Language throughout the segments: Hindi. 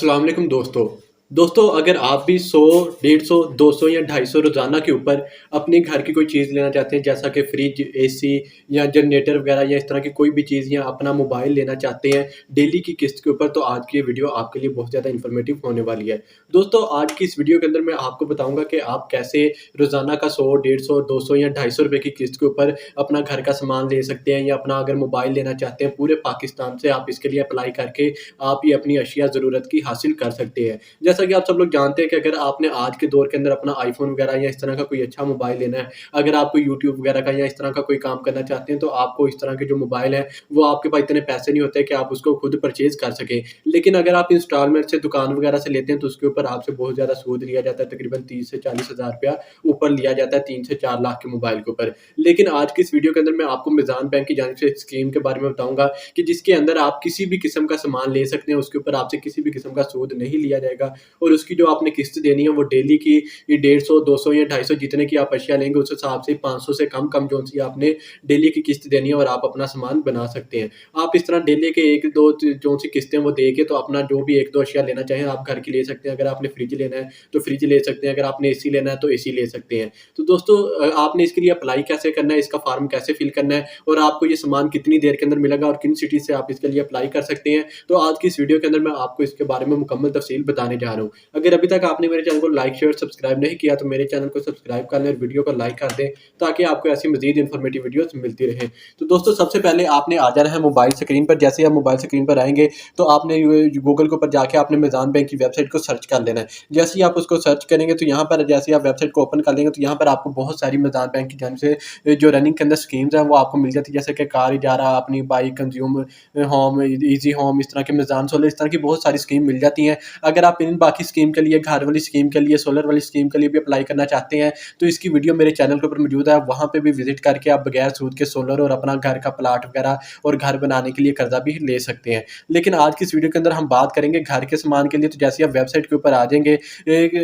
अस्सलाम वालेकुम दोस्तों अगर आप भी 100, 150, 200 या 250 रोज़ाना के ऊपर अपने घर की कोई चीज़ लेना चाहते हैं जैसा कि फ्रिज, एसी या जनरेटर वगैरह या इस तरह की कोई भी चीज़ या अपना मोबाइल लेना चाहते हैं डेली की किस्त के ऊपर, तो आज की ये वीडियो आपके लिए बहुत ज़्यादा इन्फॉर्मेटिव होने वाली है। दोस्तों आज की इस वीडियो के अंदर मैं आपको बताऊँगा कि आप कैसे रोज़ाना का 100, 150, 200 या 250 रुपए की किस्त के ऊपर अपना घर का सामान ले सकते हैं, या अपना अगर मोबाइल लेना चाहते हैं पूरे पाकिस्तान से आप इसके लिए अप्लाई करके आप ये अपनी अशिया ज़रूरत की हासिल कर सकते हैं। जैसा कि आप सब लोग जानते हैं कि अगर आपने आज के दौर के अंदर अपना आईफ़ोन वगैरह या इस तरह का कोई अच्छा मोबाइल लेना है, अगर आप कोई यूट्यूब वगैरह का या इस तरह का कोई काम करना चाहते हैं, तो आपको इस तरह के जो मोबाइल है, वो आपके पास इतने पैसे नहीं होते कि आप उसको खुद परचेज़ कर सकें। लेकिन अगर आप इंस्टॉलमेंट से दुकान वगैरह से लेते हैं, तो उसके ऊपर आपसे बहुत ज़्यादा सूद लिया जाता है, तकरीबन 30 से 40 हज़ार रुपया ऊपर लिया जाता है 3 से 4 लाख के मोबाइल के ऊपर। लेकिन आज की इस वीडियो के अंदर मैं आपको मीज़ान बैंक की जानिब से एक स्कीम के बारे में बताऊँगा कि जिसके अंदर आप किसी भी किस्म का सामान ले सकते हैं, उसके ऊपर आपसे किसी भी किस्म का सूद नहीं लिया जाएगा, और उसकी जो आपने किस्त देनी है वो डेली की ये 150, 200 या 250 जितने की आप अशिया लेंगे उस हिसाब से 500 से कम जो-सी आपने डेली की किस्त देनी है, और आप अपना सामान बना सकते हैं। आप इस तरह डेली के 1-2 जो-सी किस्तें वो दे के तो अपना जो भी 1-2 अशिया लेना चाहें आप घर की ले सकते हैं। अगर आपने फ्रिज लेना है तो फ्रिज ले सकते हैं, अगर आपने एसी लेना है तो एसी ले सकते हैं। तो दोस्तों आपने इसके लिए अप्लाई कैसे करना है, इसका फॉर्म कैसे फिल करना है, और आपको ये सामान कितनी देर के अंदर मिलेगा और किन सिटी से आप इसके लिए अप्लाई कर सकते हैं, तो आज की इस वीडियो के अंदर मैं आपको इसके बारे में मुकम्मल तफसील बताने जा रहा हूँ। अगर अभी तक आपने मेरे चैनल को लाइक, शेयर, सब्सक्राइब नहीं किया तो मेरे चैनल को सब्सक्राइब कर लें और वीडियो को लाइक कर दें, ताकि आपको ऐसी मजीद इन्फॉर्मेटिव वीडियोस मिलती रहें। तो दोस्तों सबसे पहले आपने आ जाना है मोबाइल स्क्रीन पर। जैसे आप मोबाइल स्क्रीन पर आएंगे तो आपने गूगल के ऊपर जाके आपने मीज़ान बैंक की वेबसाइट को सर्च कर लेना है। जैसे ही आप उसको सर्च करेंगे तो यहाँ पर जैसे आप वेबसाइट को ओपन कर लेंगे तो यहाँ पर आपको बहुत सारी मीज़ान बैंक की जानिब से जो रनिंग के अंदर स्कीम्स हैं वो आपको मिल जाती है, जैसे कि कार इजारा, अपनी bike, consumer home, easy home, इस तरह के मीज़ान सोलर, इस तरह की बहुत सारी स्कीम मिल जाती हैं। अगर आप इन बाकी स्कीम के लिए, घर वाली स्कीम के लिए, सोलर वाली स्कीम के लिए भी अप्लाई करना चाहते हैं, तो इसकी वीडियो मेरे चैनल के ऊपर मौजूद है, वहाँ पे भी विजिट करके आप बगैर सूद के सोलर और अपना घर का प्लाट वगैरह और घर बनाने के लिए कर्जा भी ले सकते हैं। लेकिन आज की इस वीडियो के अंदर हम बात करेंगे घर के सामान के लिए। तो जैसे आप वेबसाइट के ऊपर आ जाएंगे,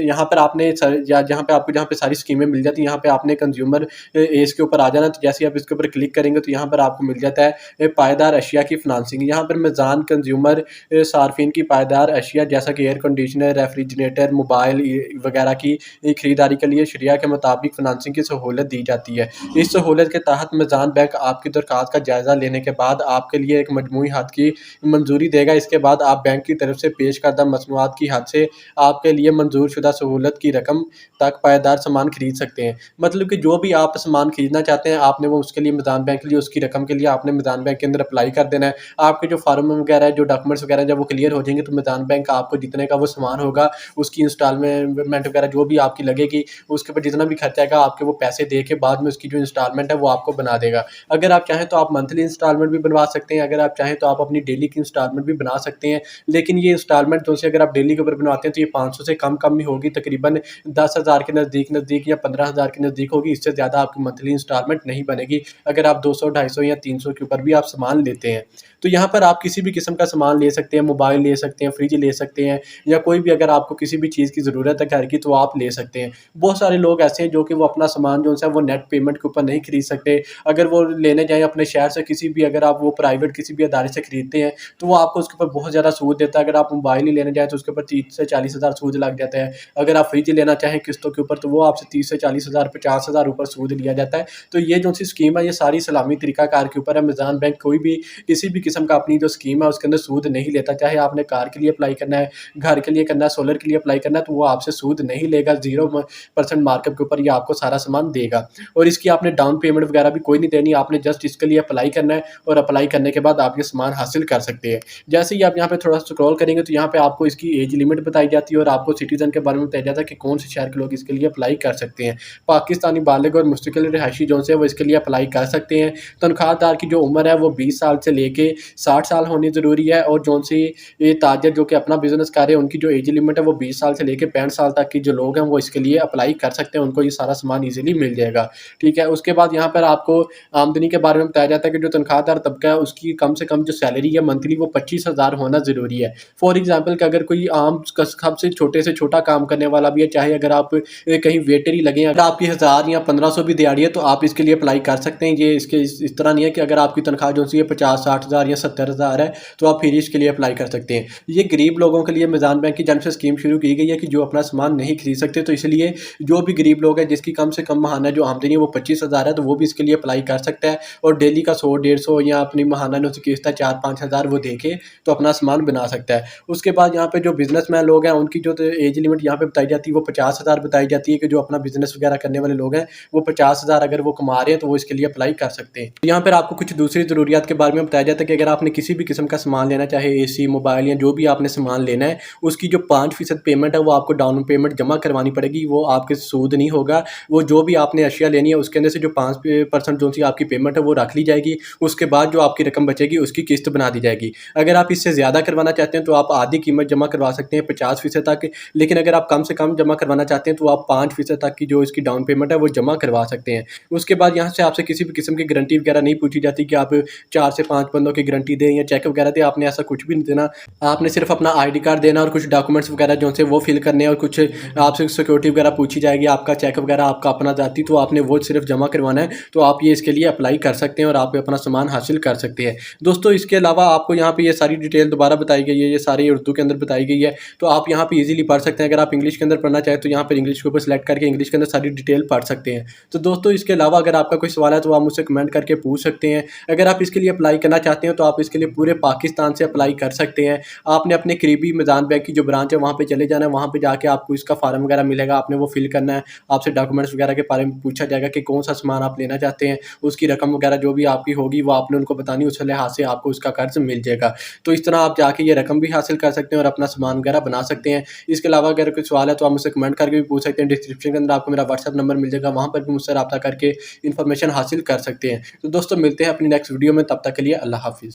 यहाँ पर आपने जहाँ पे सारी स्कीमें मिल जाती हैं, यहाँ पे आपने कंज्यूमर एज के ऊपर आ जाना। तो जैसे आप इसके ऊपर क्लिक करेंगे तो यहाँ पर आपको मिल जाता है पायदार अशिया की फिनांसिंग। यहाँ पर मीज़ान कंज्यूमर सार्फिन की पायदार अशिया जैसा कि एयर कंडीशनर, रेफ्रिजरेटर, मोबाइल वगैरह की खरीदारी के लिए शरिया के मुताबिक फिनांसिंग की सहूलत दी जाती है। इस सहूलत के तहत मीज़ान बैंक आपकी दरख्वास्त का जायज़ा लेने के बाद आपके लिए एक मजमूई हद की मंजूरी देगा। इसके बाद आप बैंक की तरफ से पेश करदा मसनूआत की हद से आपके लिए मंजूर शुदा सहूलत की रकम तक पायदार सामान खरीद सकते हैं। मतलब कि जो भी आप सामान खरीदना चाहते हैं आपने वो उसके लिए मीज़ान बैंक के लिए उसकी रकम के लिए आपने मीज़ान बैंक के अंदर अप्लाई कर देना है। आपके जो फार्म वगैरह है, जो डॉक्यूमेंट्स वगैरह जब वो क्लियर हो जाएंगे तो मीज़ान बैंक आपको जितने का वो सामान होगा उसकी इंस्टॉलमेंट वगैरह जो भी आपकी लगेगी उसके ऊपर जितना भी खर्चा आएगा आपके वो पैसे दे के बाद में उसकी जो इंस्टॉलमेंट है वो आपको बना देगा। अगर आप चाहें तो आप मंथली इंस्टॉलमेंट भी बनवा सकते हैं, अगर आप चाहें तो आप अपनी डेली की इंस्टॉलमेंट भी बना सकते हैं। लेकिन ये इंस्टॉलमेंट जो से अगर आप डेली के ऊपर बनवाते हैं तो ये 500 से कम ही होगी, तकरीबन 10,000 के नज़दीक या 15,000 के नज़दीक होगी। इससे ज़्यादा आपकी मंथली इंस्टॉलमेंट नहीं बनेगी अगर आप 200, 250 या 300 के ऊपर भी आप सामान लेते हैं। तो यहाँ पर आप किसी भी किस्म का सामान ले सकते हैं, मोबाइल ले सकते हैं, फ्रिज ले सकते हैं, या कोई भी अगर आपको किसी भी चीज़ की ज़रूरत है घर की तो आप ले सकते हैं। बहुत सारे लोग ऐसे हैं जो कि वो अपना सामान जो है वो नेट पेमेंट के ऊपर नहीं खरीद सकते। अगर वो लेने जाएँ अपने शहर से किसी भी, अगर आप वो प्राइवेट किसी भी अदारे से खरीदते हैं तो वो आपको उसके ऊपर बहुत ज़्यादा सूद देता है। अगर आप मोबाइल ही लेने जाएँ तो उसके ऊपर 30 से 40 हज़ार सूद लग जाता है। अगर आप फ्रिज लेना चाहें किस्तों के ऊपर तो वो आपसे 30 से 40 हज़ार, 50 हज़ार ऊपर सूद लिया जाता है। तो ये जो सी स्कीम है ये सारी सलामी तरीकाकार के ऊपर है। मीज़ान बैंक कोई भी किसी भी किस्म का अपनी जो स्कीम है उसके अंदर सूद नहीं लेता। चाहे आपने कार के लिए अप्लाई करना है, घर के लिए करना है, सोलर के लिए अप्लाई करना है, तो वो आपसे सूद नहीं लेगा। 0% मार्कअप के ऊपर ये आपको सारा सामान देगा, और इसकी आपने डाउन पेमेंट वगैरह भी कोई नहीं देनी। आपने जस्ट इसके लिए अप्लाई करना है और अप्लाई करने के बाद आप ये सामान हासिल कर सकते हैं। जैसे ही आप यहाँ पे थोड़ा स्क्रॉल करेंगे तो यहाँ पे आपको इसकी एज लिमिट बताई जाती है और आपको सिटीजन के बारे में बताया जाता है कि कौन से शहर के लोग इसके लिए अप्लाई कर सकते हैं। पाकिस्तानी बालिग और मुस्तकिल रिहायशी जो से वो इसके लिए अप्लाई कर सकते हैं। तनख्वाहदार की जो उम्र है वो 20 साल से लेके 60 साल होनी ज़रूरी है, और जो सी ये ताजर जो कि अपना बिजनेस कर रहे हैं उनकी जो एज लिमिट है वो 20 साल से लेके 65 साल तक की जो लोग हैं वो इसके लिए अप्लाई कर सकते हैं। उनको ये सारा सामान ईजिली मिल जाएगा। ठीक है, उसके बाद यहाँ पर आपको आमदनी के बारे में बताया जाता है कि जो तनख्वाहदार तबका है उसकी कम से कम जो सैलरी है मंथली वो 25,000 होना ज़रूरी है। फॉर एग्जाम्पल कि अगर कोई आम सबसे छोटे से छोटा काम करने वाला भी है, चाहे अगर आप कहीं वेटर ही लगे, अगर आपकी 1000 या 1500 भी दिहाड़ी है तो आप इसके लिए अप्लाई कर सकते हैं। ये इसके इस तरह नहीं है कि अगर आपकी तनख्वाह जो सी है 50-60 हज़ार 60,000 या 70,000 है तो आप फिर इसके लिए अप्लाई कर सकते हैं। ये गरीब लोगों के लिए मीज़ान बैंक की जानब से स्कीम शुरू की गई है कि जो अपना सामान नहीं खरीद सकते, तो इसलिए जो भी गरीब लोग हैं जिसकी कम से कम माहाना जो आमदनी है वो 25,000 है, तो वो भी इसके लिए अप्लाई कर सकता है और डेली का 100-150 या अपनी माहाना जो उसकी किस्त है 4-5 हज़ार वो देके तो अपना सामान बना सकता है। उसके बाद यहाँ पे जो बिजनेसमैन लोग हैं उनकी जो एज लिमिट यहाँ पे बताई जाती है वो 50,000 बताई जाती है कि जो अपना बिजनेस वगैरह करने वाले लोग हैं वो 50,000 अगर वो कमा रहे हैं तो वो इसके लिए अप्लाई कर सकते हैं। यहाँ पर आपको कुछ दूसरी ज़रूरियात के बारे में बताया जाता है कि अगर आपने किसी भी किस्म का सामान लेना, चाहे एसी, मोबाइल या जो भी आपने सामान लेना है, उसकी जो 5% पेमेंट है वो आपको डाउन पेमेंट जमा करवानी पड़ेगी। वो आपके सूद नहीं होगा, वो जो भी आपने अशिया लेनी है उसके अंदर से जो 5% जो सी आपकी पेमेंट है वो रख ली जाएगी। उसके बाद जो आपकी रकम बचेगी उसकी किस्त बना दी जाएगी। अगर आप इससे ज़्यादा करवाना चाहते हैं तो आप आधी कीमत जमा करवा सकते हैं 50% तक, लेकिन अगर आप कम से कम जमा करवाना चाहते हैं तो आप 5% तक की जो इसकी डाउन पेमेंट है वो जमा करवा सकते हैं। उसके बाद यहाँ से आपसे किसी भी किस्म की गारंटी वगैरह नहीं पूछी जाती कि आप 4 से 5 बंदों की गारंटी दें या चेक वगैरह दें, आपने ऐसा कुछ भी नहीं देना। आपने सिर्फ अपना आईडी कार्ड देना और कुछ डॉक्यूमेंट्स वगैरह जो से वो फिल करने हैं और कुछ आपसे सिक्योरिटी वगैरह पूछी जाएगी, आपका चेक वगैरह आपका अपना जाती, तो आपने वो सिर्फ जमा करवाना है। तो आप ये इसके लिए अप्लाई कर सकते हैं और आप अपना सामान हासिल कर सकते हैं। दोस्तों इसके अलावा आपको यहाँ पे ये सारी डिटेल दोबारा बताई गई है, ये सारी उर्दू के अंदर बताई गई है, तो आप यहाँ पे इजीली पढ़ सकते हैं। अगर आप इंग्लिश के अंदर पढ़ना चाहें तो यहाँ पर इंग्लिश के ऊपर सेलेक्ट करके इंग्लिश के अंदर सारी डिटेल पढ़ सकते हैं। तो दोस्तों इसके अलावा अगर आपका कोई सवाल है तो आप मुझसे कमेंट करके पूछ सकते हैं। अगर आप इसके लिए अप्लाई करना चाहते हैं तो आप इसके लिए पूरे पाकिस्तान से अप्लाई कर सकते हैं। आपने अपने करीबी मीज़ान बैंक की जो ब्रांच है वहाँ पे चले जाना है, वहाँ पे जाके आपको इसका फार्म वगैरह मिलेगा, आपने वो फिल करना है। आपसे डॉक्यूमेंट्स वगैरह के बारे में पूछा जाएगा कि कौन सा सामान आप लेना चाहते हैं, उसकी रकम वगैरह जो भी आपकी होगी वो आपने उनको बतानी, उस लिहाज से आपको उसका कर्ज मिल जाएगा। तो इस तरह आप जाके ये रकम भी हासिल कर सकते हैं और अपना सामान वगैरह बना सकते हैं। इसके अलावा अगर कोई सवाल है तो आप मुझसे कमेंट करके भी पूछ सकते हैं। डिस्क्रिप्शन के अंदर आपको मेरा व्हाट्सएप नंबर मिल जाएगा, वहाँ पर भी मुझसे रब्ता करके इन्फॉर्मेशन हासिल कर सकते हैं। तो दोस्तों मिलते हैं अपनी नेक्स्ट वीडियो में, तब तक के लिए अल्लाह हाफ़िज़।